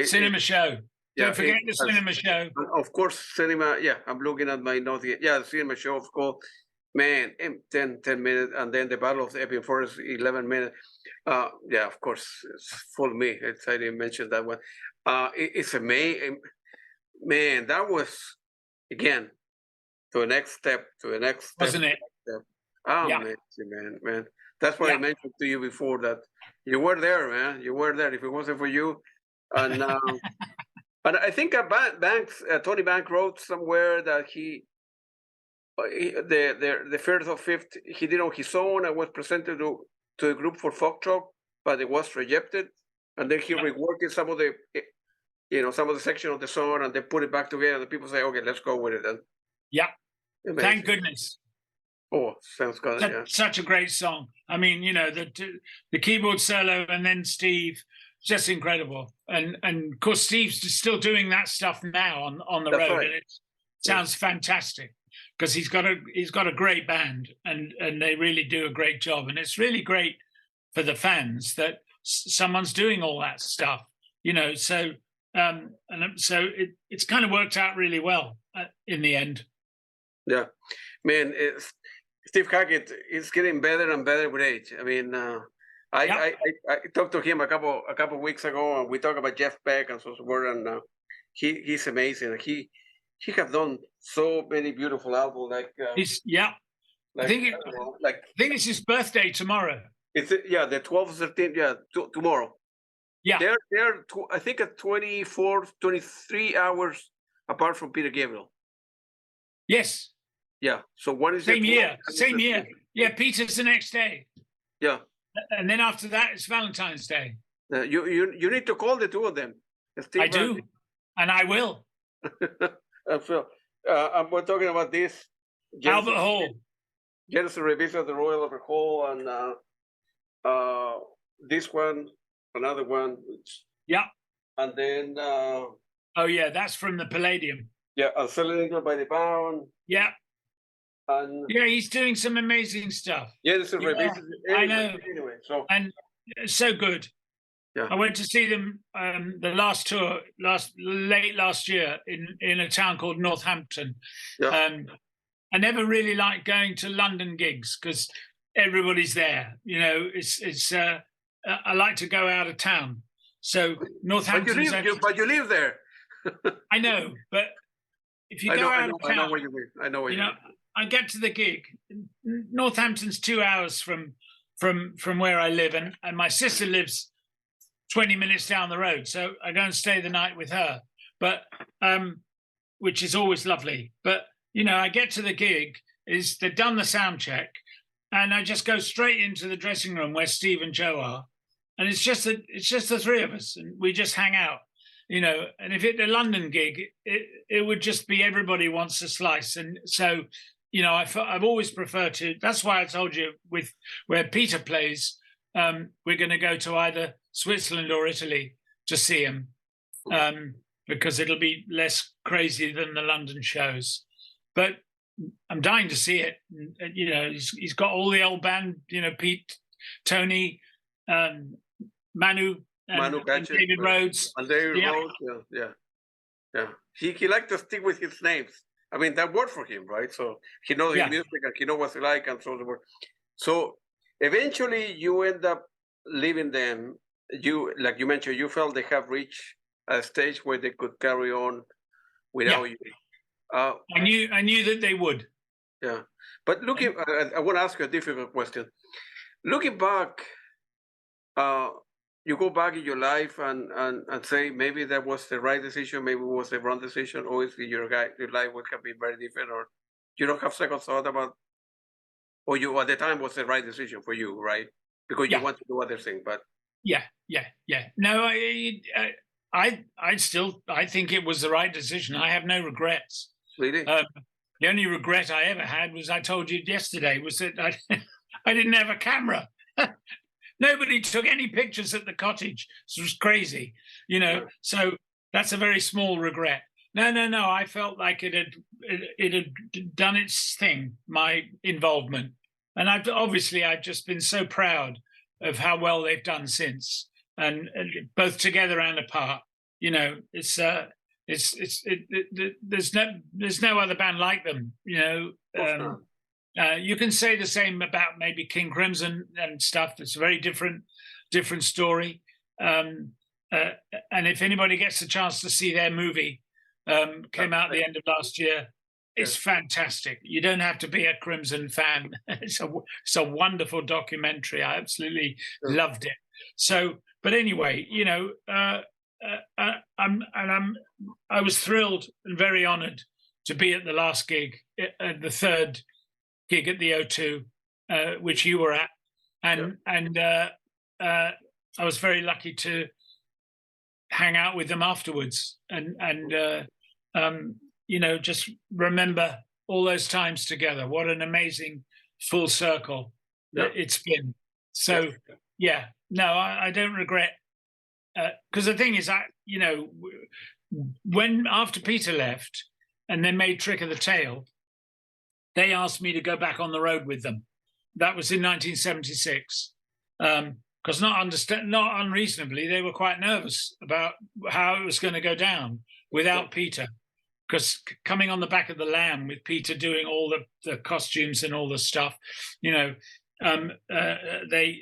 Cinema Show. Don't forget the Cinema Show. Of course, cinema, yeah, I'm looking at my notes here. Yeah, the Cinema Show, of course. Man, 10 minutes, and then the Battle of the Epping Forest, 11 minutes. Yeah, of course, it's full me. I didn't mention that one. It's amazing. Man, that was, again, to the next step, Wasn't it? Step. Oh, yeah. Man. That's what I mentioned to you before, that you were there, man. You were there. If it wasn't for you. And and I think Tony Banks wrote somewhere that the first or fifth he did on his own and was presented to the group for Foxtrot, but it was rejected. And then he reworked some of the, some of the section of the song, and they put it back together. And the people say, "Okay, let's go with it." And yeah, amazing. Thank goodness. Oh, sounds good. Such a great song. I mean, the keyboard solo, and then Steve, just incredible. And of course, Steve's still doing that stuff now on the road, right. And it sounds fantastic because he's got a great band, and they really do a great job. And it's really great for the fans that someone's doing all that stuff, So it's kind of worked out really well in the end. Yeah, man, Steve Hackett is getting better and better with age. I mean, I talked to him a couple of weeks ago, and we talked about Jeff Beck and so forth, and he's amazing. He have done so many beautiful albums. I think it's his birthday tomorrow. It's the 12th, 13th, tomorrow. Yeah, they're I think at 23 hours apart from Peter Gabriel. Yes. Yeah. So what is same year? Yeah, Peter's the next day. Yeah. And then after that, it's Valentine's Day. You need to call the two of them. I do, and I will. So, we're talking about this. Albert Hall. Genesis Revision of the Royal Albert Hall, and this one, another one. And then. That's from the Palladium. Yeah, and Selling England by the Pound. Yeah. And he's doing some amazing stuff. Yeah, this is revision. I know. Anyway, so and so good. Yeah. I went to see them the last tour late last year in a town called Northampton. Yeah. I never really liked going to London gigs because everybody's there. It's I like to go out of town. So Northampton. But you live there. I know, but if you go out of town, I know what you mean. I know what you mean. I get to the gig. Northampton's 2 hours from where I live, and my sister lives 20 minutes down the road. So I go and stay the night with her, but which is always lovely. But I get to the gig, they've done the sound check, and I just go straight into the dressing room where Steve and Joe are, and it's just the three of us, and we just hang out. And if it's a London gig, it would just be everybody wants a slice. And so, I've always preferred to, that's why I told you with where Peter plays, we're going to go to either Switzerland or Italy to see him, because it'll be less crazy than the London shows. But I'm dying to see it. He's got all the old band, Pete, Tony, Manu, Manu and Katché, David Rhodes. and David Yeah. Rhodes, yeah. He liked to stick with his names. I mean, that worked for him, right? So he knows his music and he knows what he like and so on. So eventually you end up leaving them. You, like you mentioned, you felt they have reached a stage where they could carry on without you. I knew that they would. Yeah. But looking, I want to ask you a difficult question. Looking back, you go back in your life and say maybe that was the right decision, maybe it was the wrong decision, or if your life would have been very different, or you don't have second thought about, or you at the time was the right decision for you, right? Because you want to do other things, but yeah. No, I think it was the right decision. I have no regrets. Really? The only regret I ever had was, I told you yesterday, was that I didn't have a camera. Nobody took any pictures at the cottage. It was crazy, So that's a very small regret. No. I felt like it had done its thing, my involvement, and I've just been so proud of how well they've done since, and both together and apart. There's no other band like them. You can say the same about maybe King Crimson and stuff. It's a very different story. And if anybody gets the chance to see their movie, came out at the end of last year, it's fantastic. You don't have to be a Crimson fan. It's a wonderful documentary. I absolutely loved it. So, but anyway, I was thrilled and very honoured to be at the last gig, the third gig at the O2, which you were at, and I was very lucky to hang out with them afterwards, and just remember all those times together. What an amazing full circle that it's been. So no, I don't regret, because the thing is, when after Peter left and they made Trick of the Tail, they asked me to go back on the road with them. That was in 1976. Because not unreasonably, they were quite nervous about how it was going to go down without Peter. Because coming on the back of the Lamb with Peter doing all the costumes and all the stuff,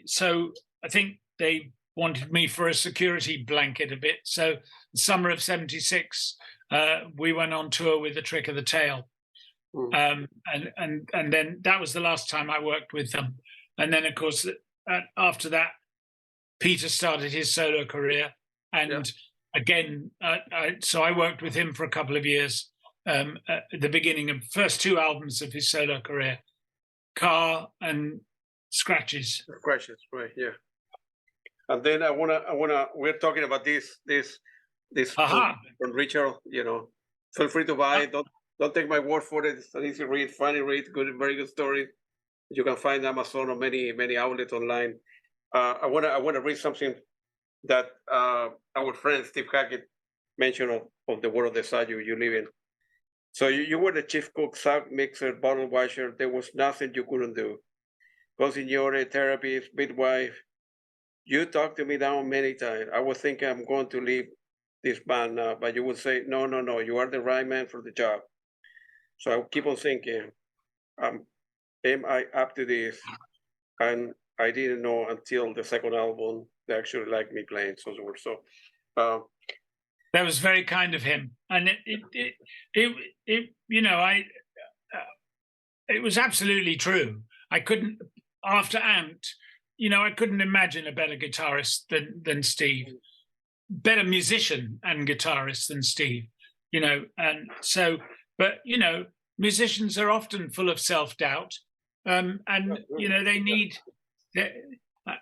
so I think they wanted me for a security blanket a bit. So the summer of 76, we went on tour with the Trick of the Tail. And then that was the last time I worked with them. And then, of course, after that, Peter started his solo career. And again, so I worked with him for a couple of years at the beginning of first two albums of his solo career, Car and Scratches. Scratches, right, yeah. And then we're talking about this from Richard, feel free to buy it. Don't take my word for it. It's an easy read, funny read, good, very good story. You can find Amazon or many outlets online. I want to read something that our friend Steve Hackett mentioned of the world of the side you live in. So you were the chief cook, sock mixer, bottle washer. There was nothing you couldn't do. Consigliere, therapist, midwife. You talked to me down many times. I was thinking I'm going to leave this band now, but you would say, no, you are the right man for the job. So I keep on thinking, am I up to this? And I didn't know until the second album they actually liked me playing so forth. So that was very kind of him, and it was absolutely true. I couldn't, after Ant, I couldn't imagine a better guitarist than Steve, better musician and guitarist than Steve. And so, but musicians are often full of self-doubt, and they need.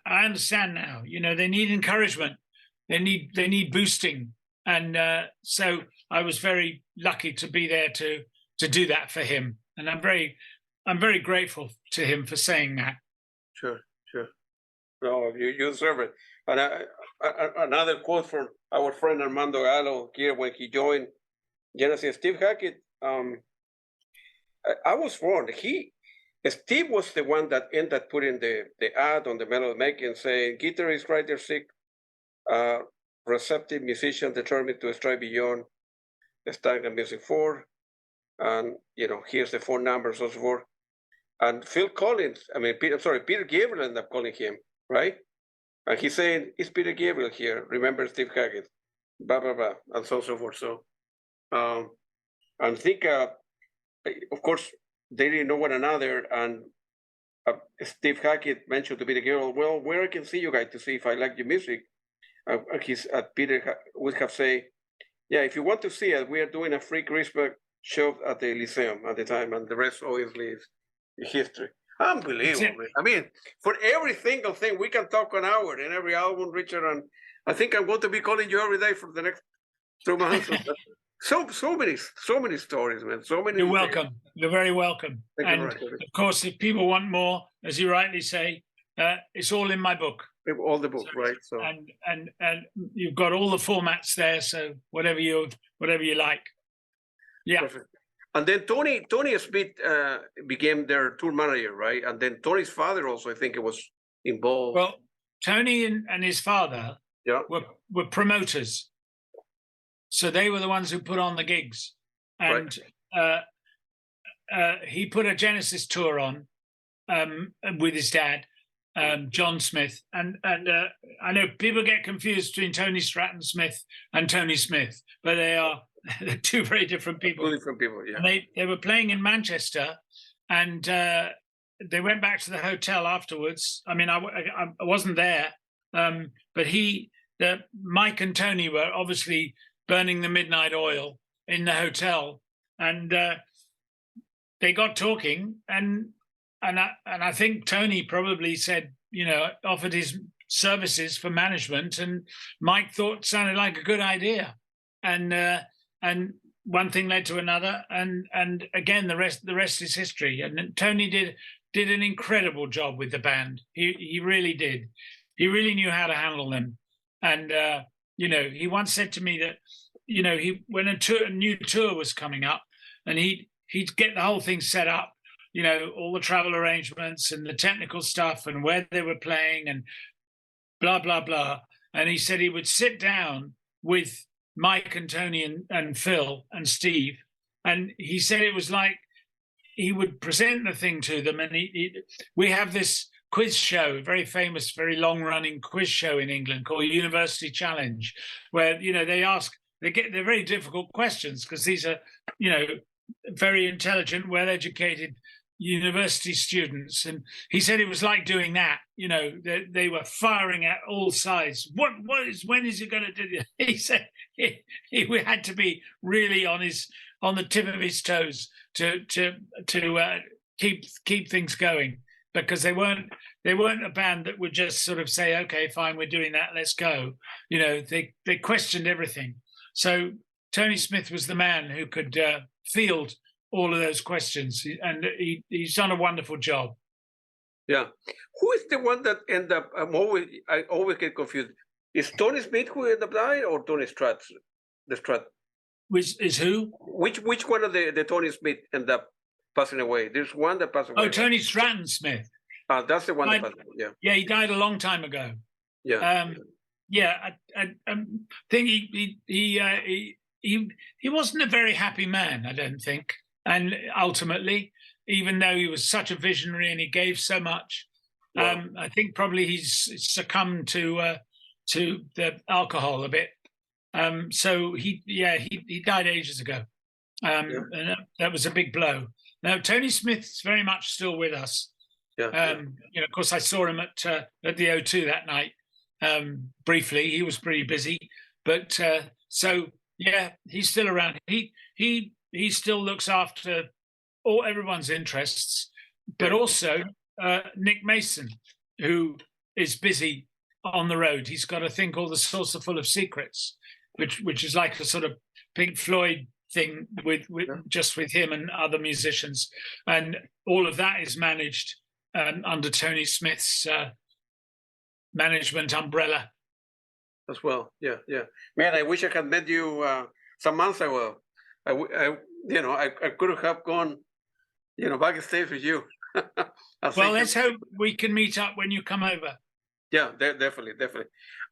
I understand now. They need encouragement. They need boosting, and so I was very lucky to be there to do that for him, and I'm very grateful to him for saying that. Sure. No, you deserve it. And another quote from our friend Armando Gallo here when he joined Genesis. Steve Hackett. I was wrong. Steve was the one that ended up putting the ad on the Melody Making saying guitarist, writer, sick, receptive musician determined to strive beyond the standard music for, and here's the phone numbers, so forth. And Phil Collins, Peter Gabriel ended up calling him, right? And he's saying, "It's Peter Gabriel here. Remember Steve Hackett, blah blah blah," and so forth. So, and I think, of course, they didn't know one another, and Steve Hackett mentioned to Peter Gabriel, "Well, where I can see you guys to see if I like your music." Peter would have said, "Yeah, if you want to see it, we are doing a free Christmas show at the Lyceum at the time," and the rest obviously is history. Unbelievable. I mean, for every single thing, we can talk an hour in every album, Richard, and I think I'm going to be calling you every day for the next 2 months. so many stories, man. So many. You're welcome. You're very welcome. And of course, if people want more, as you rightly say, it's all in my book. All the books, right? So and you've got all the formats there. So whatever you like. Yeah. Perfect. And then Tony Smith became their tour manager, right? And then Tony's father also, I think, it was involved. Well, Tony and his father were promoters. So they were the ones who put on the gigs. And he put a Genesis tour on with his dad, John Smith. And I know people get confused between Tony Stratton Smith and Tony Smith, but they're two very different people. Different people, yeah. And they were playing in Manchester, and they went back to the hotel afterwards. I mean, I wasn't there, but Mike and Tony were obviously burning the midnight oil in the hotel, and they got talking, and I think Tony probably said, offered his services for management, and Mike thought it sounded like a good idea, and one thing led to another, and again the rest is history. And Tony did an incredible job with the band. He really did. He really knew how to handle them. And he once said to me that when a new tour was coming up, and he'd get the whole thing set up, all the travel arrangements and the technical stuff and where they were playing and blah blah blah. And he said he would sit down with Mike and Tony and Phil and Steve, and he said it was like he would present the thing to them, and we have this quiz show, very famous, very long-running quiz show in England called University Challenge, where they're very difficult questions, because these are very intelligent, well-educated university students, and he said it was like doing that. They were firing at all sides. When is he going to do this? He said he had to be really on the tip of his toes to keep things going, because they weren't a band that would just sort of say, okay, fine, we're doing that, let's go. They questioned everything. So Tony Smith was the man who could field all of those questions, and he's done a wonderful job. Yeah. Who is the one that ended up? I always get confused. Is Tony Smith who ended up dying, or Tony Strat? The Strat. Which is who? Which one of the Tony Smith ended up passing away? There's one that passed away. Oh, Tony Stratton Smith. That's the one that passed away. Yeah. Yeah, he died a long time ago. Yeah. I think he wasn't a very happy man, I don't think. And ultimately, even though he was such a visionary and he gave so much, I think probably he's succumbed to the alcohol a bit. So he died ages ago. And that was a big blow. Now Tony Smith's very much still with us. Of course, I saw him at the O2 that night briefly. He was pretty busy, but he's still around. He still looks after everyone's interests, but also Nick Mason, who is busy on the road. He's got a thing called The Saucer Full of Secrets, which is like a sort of Pink Floyd thing with him and other musicians, and all of that is managed under Tony Smith's management umbrella as well. Yeah. Man, I wish I had met you some months ago. I could have gone, backstage with you. Well, let's hope we can meet up when you come over. Yeah, definitely.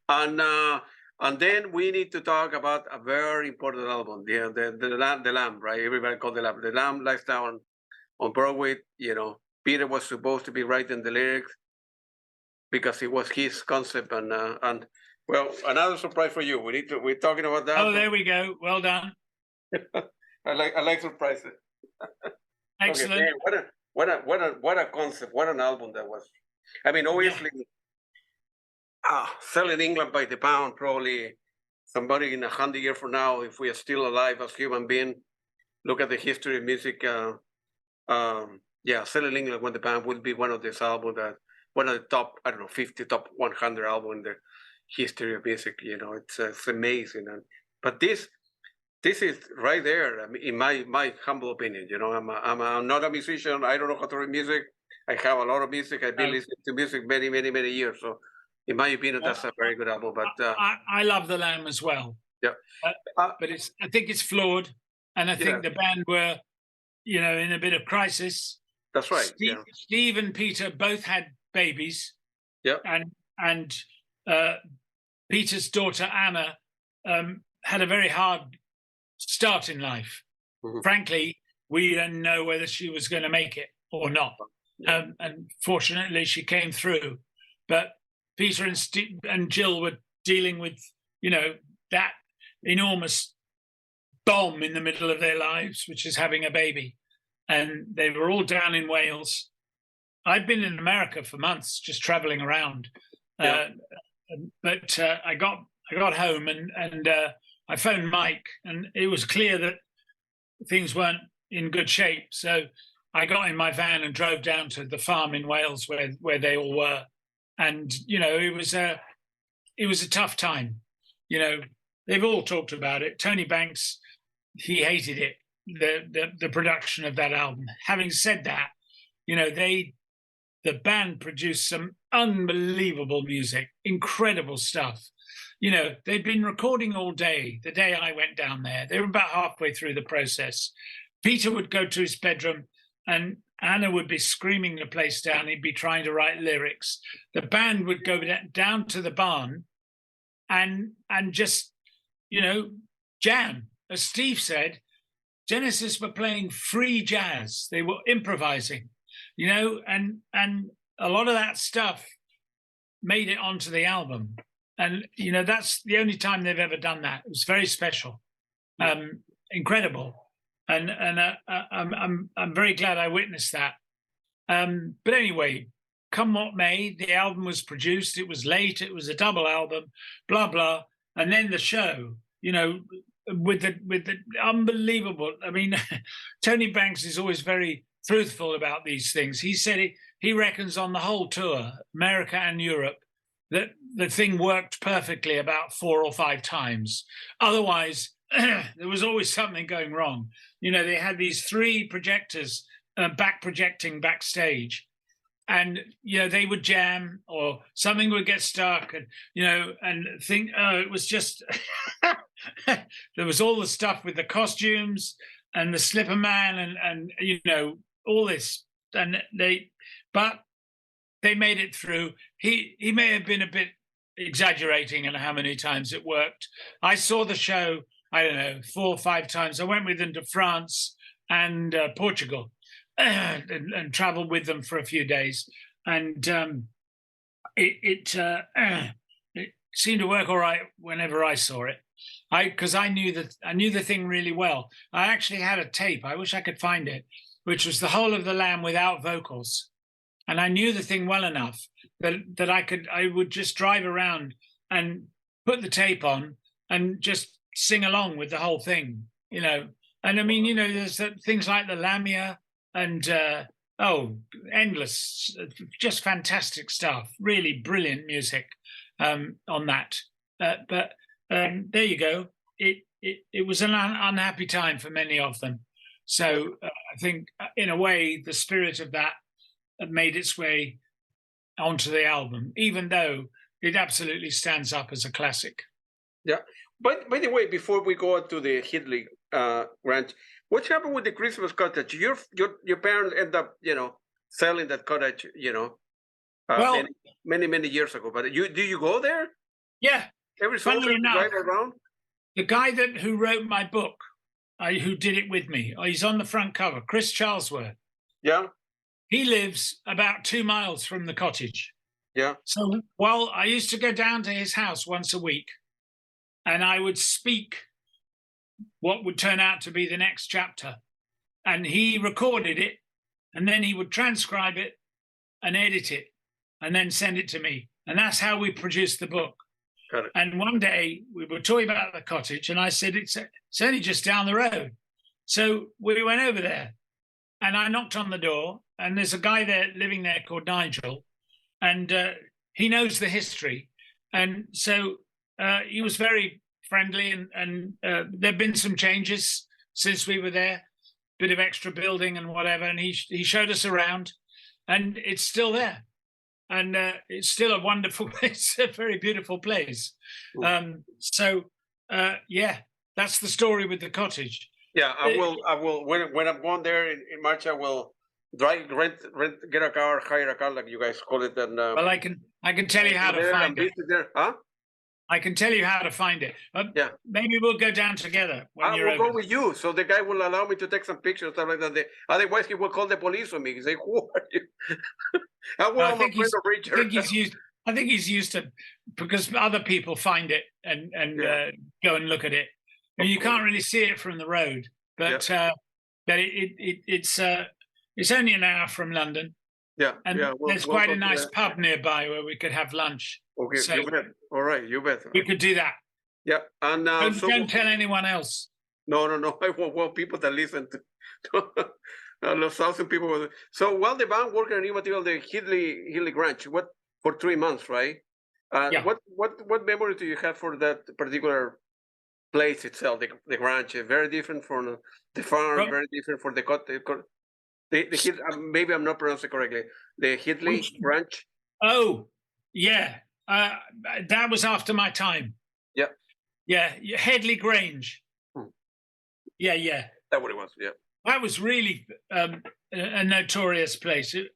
And then we need to talk about a very important album, the Lamb, right? Everybody called the Lamb. The Lamb lies down on Broadway. You know, Peter was supposed to be writing the lyrics because it was his concept, and well, another surprise for you. We're talking about that. Oh, there we go. Well done. I like surprises. Excellent. Okay, what a concept! What an album that was. I mean, obviously, selling England by the pound. Probably somebody in 100 years from now, if we are still alive as human beings, look at the history of music. Selling England by the pound would be one of these albums that one of the top, I don't know, 50 top 100 albums in the history of music. You know, it's amazing. But this is right there. I mean, in my humble opinion, you know, I'm not a musician. I don't know how to read music. I have a lot of music. I've been listening to music many years. So, in my opinion, that's a very good album. But I love The Lamb as well. Yeah, but I think it's flawed, and I think the band were, you know, in a bit of crisis. That's right. Steve and Peter both had babies. Yeah, and Peter's daughter Anna had a very hard start in life. Mm-hmm. Frankly, we don't know whether she was going to make it or not. And fortunately, she came through. But Peter and Jill were dealing with, you know, that enormous bomb in the middle of their lives, which is having a baby. And they were all down in Wales. I'd been in America for months, just traveling around. But I got home and I phoned Mike, and it was clear that things weren't in good shape. So I got in my van and drove down to the farm in Wales where they all were. And, you know, it was a tough time. You know, they've all talked about it. Tony Banks, he hated it, the production of that album. Having said that, you know, the band produced some unbelievable music, incredible stuff. You know, they'd been recording all day. The day I went down there, they were about halfway through the process. Peter would go to his bedroom and Anna would be screaming the place down. He'd be trying to write lyrics. The band would go down to the barn and just, you know, jam. As Steve said, Genesis were playing free jazz. They were improvising, you know, and a lot of that stuff made it onto the album. And, you know, that's the only time they've ever done that. It was very special, incredible. And I'm very glad I witnessed that. But anyway, come what may, the album was produced. It was late. It was a double album, blah, blah. And then the show, you know, with the unbelievable, I mean, Tony Banks is always very truthful about these things. He said he reckons on the whole tour, America and Europe, that the thing worked perfectly about 4 or 5 times. Otherwise, there was always something going wrong. You know, they had these 3 projectors back projecting backstage, and, you know, they would jam or something would get stuck, and, you know, and think, it was just, there was all the stuff with the costumes and the slipper man and you know, all this. And but they made it through. He may have been a bit exaggerating in how many times it worked. I saw the show, I don't know, 4 or 5 times. I went with them to France and Portugal and traveled with them for a few days. And it seemed to work all right whenever I saw it. Because I knew the thing really well. I actually had a tape, I wish I could find it, which was the whole of The Lamb without vocals. And I knew the thing well enough that I would just drive around and put the tape on and just sing along with the whole thing, you know. And I mean, you know, there's things like the Lamia and endless, just fantastic stuff, really brilliant music on that. But there you go. It was an unhappy time for many of them. So I think, in a way, the spirit of that made its way onto the album, even though it absolutely stands up as a classic. Yeah. But by the way, before we go to the Hitley Ranch, what happened with the Christmas cottage? Your parents end up, you know, selling that cottage, you know, many years ago. But do you go there? Yeah. Every so often drive around? The guy who wrote my book, who did it with me, he's on the front cover, Chris Charlesworth. Yeah. He lives about 2 miles from the cottage. Yeah. So, well, I used to go down to his house once a week, and I would speak what would turn out to be the next chapter. And he recorded it, and then he would transcribe it and edit it, and then send it to me. And that's how we produced the book. Got it. And one day we were talking about the cottage, and I said, it's only just down the road. So we went over there, and I knocked on the door, and there's a guy there living there called Nigel, and he knows the history. And so he was very friendly, and there've been some changes since we were there, bit of extra building and whatever, and he showed us around, and it's still there. And it's still a wonderful place, a very beautiful place. Yeah, that's the story with the cottage. Yeah, I will. When I'm going there in March, I will get a car, hire a car, like you guys call it. And well, I can tell you how to find it. There. Huh? I can tell you how to find it. Yeah. Maybe we'll go down together. I will go with you, so the guy will allow me to take some pictures, stuff like that. Otherwise, he will call the police on me. He say, "Who are you?" I think he's used to, because other people find it and go and look at it. And you can't really see it from the road, but it's only an hour from London. Yeah, and there's quite a nice pub nearby where we could have lunch. Okay, so you bet. All right, you bet. We could do that. Yeah, and don't tell anyone else. No. I want people that listen to. 1,000 people. So while the band working on new material, the Headley Grange, what for 3 months, right? Yeah. What memory do you have for that particular place itself, the Grange? Very different from the farm, very different for the maybe I'm not pronouncing it correctly. The Headley Grange. Oh, yeah. That was after my time. Yeah. Yeah, Headley Grange. Yeah. That's what it was, yeah. That was really a notorious place. It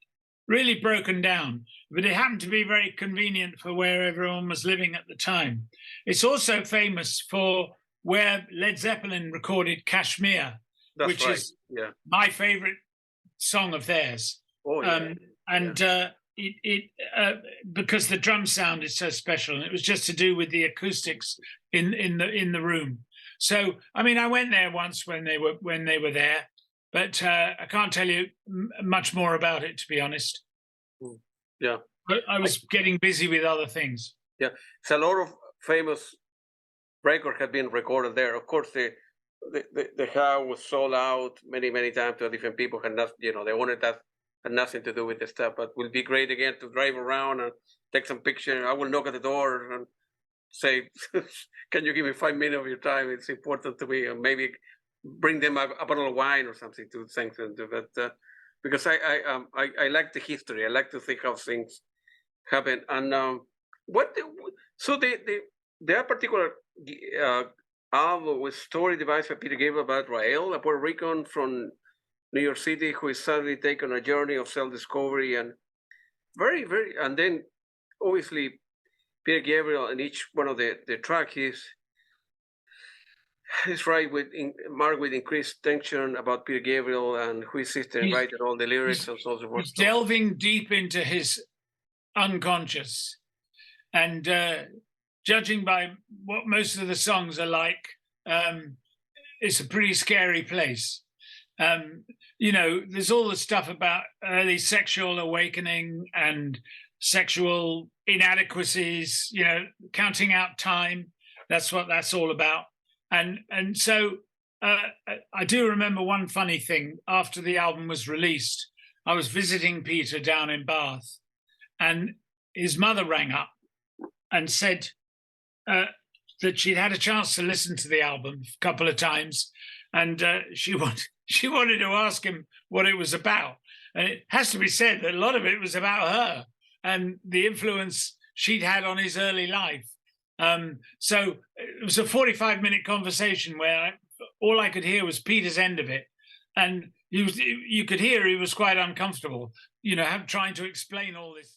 really broken down, but it happened to be very convenient for where everyone was living at the time. It's also famous for where Led Zeppelin recorded Kashmir, which is my favorite song of theirs. Oh, yeah. Because the drum sound is so special, and it was just to do with the acoustics in the room. So, I mean, I went there once when they were there, but I can't tell you much more about it, to be honest. Yeah, but I was getting busy with other things. Yeah, so a lot of famous records have been recorded there. Of course, the house was sold out many times to different people, and they wanted that. Had nothing to do with the stuff, but it will be great again to drive around and take some pictures. I will knock at the door and say, "Can you give me 5 minutes of your time? It's important to me." And maybe bring them a bottle of wine or something to thank them. But because I like the history, I like to think how things happen. And their particular album was story devised by Peter Gabriel about Rael, a Puerto Rican from New York City, who is suddenly taken on a journey of self-discovery, and and then obviously Peter Gabriel in each one of the track is marked with increased tension about Peter Gabriel and who is sister and writing all the lyrics and so on. He's delving deep into his unconscious, and judging by what most of the songs are like, it's a pretty scary place. There's all the stuff about early sexual awakening and sexual inadequacies, counting out time. That's what that's all about. And so I do remember one funny thing. After the album was released, I was visiting Peter down in Bath, and his mother rang up and said that she'd had a chance to listen to the album a couple of times, and she wanted to ask him what it was about. And it has to be said that a lot of it was about her and the influence she'd had on his early life. So it was a 45-minute conversation where all I could hear was Peter's end of it. And you could hear he was quite uncomfortable, trying to explain all this.